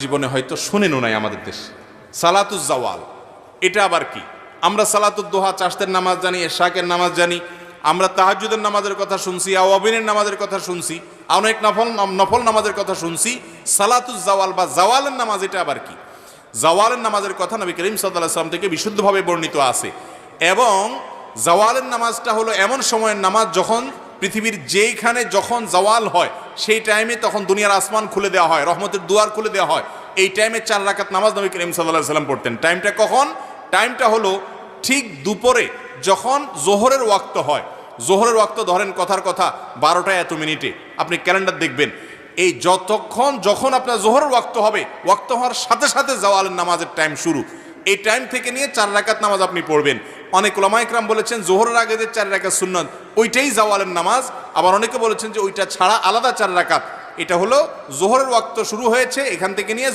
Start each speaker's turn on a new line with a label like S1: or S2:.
S1: জীবনে হয়তো শুনেনও নাই আমাদের দেশে সালাতুজ জাওয়াল। এটা আবার কি? আমরা সালাতুদ দোহা চাষতের নামাজ জানি, এশাকের নামাজ জানি, আমরা তাহাজ্জুদের নামাজের কথা শুনছি, আওয়াবিনের নামাজের কথা শুনছি, অনেক নফল নামাজের কথা শুনছি। সালাতুজ জাওয়াল বা জাওয়ালের নামাজ এটা আবার কি? জাওয়ালের নামাজের কথা নবী করিম সাল্লাল্লাহু আলাইহি ওয়াসাল্লাম থেকে বিশুদ্ধভাবে বর্ণিত আছে। এবং জাওয়ালের নামাজটা হলো এমন সময়ের নামাজ যখন পৃথিবীর যেইখানে যখন জাওয়াল হয় সেই টাইমে তখন দুনিয়ার আসমান খুলে দেওয়া হয়, রহমতের দুয়ার খুলে দেওয়া হয়। এই টাইমে 4 রাকাত নামাজ নবী করিম সাল্লাল্লাহু আলাইহি ওয়াসাল্লাম পড়তেন। টাইমটা কখন? টাইমটা হলো ঠিক দুপুরে যখন জোহরের ওয়াক্ত হয়। জোহরের ওয়াক্ত ধরেন কথার কথা 12টা এত মিনিটে, আপনি ক্যালেন্ডার দেখবেন এই যখন আপনার জোহরের ওয়াক্ত হবে, ওয়াক্ত হওয়ার সাথে সাথে জাওয়ালের নামাজের টাইম শুরু। এই টাইম থেকে নিয়ে 4 রাকাত নামাজ আপনি পড়বেন। অনেক উলামা ইকরাম বলেছেন জোহরের আগে যে 4 রাকাত সুন্নত ওইটাই জাওয়ালের নামাজ। আবার অনেকে বলেছেন যে ওইটা ছাড়া আলাদা 4 রাকাত। এটা হলো জোহরের ওয়াক্ত শুরু হয়েছে এখান থেকে নিয়ে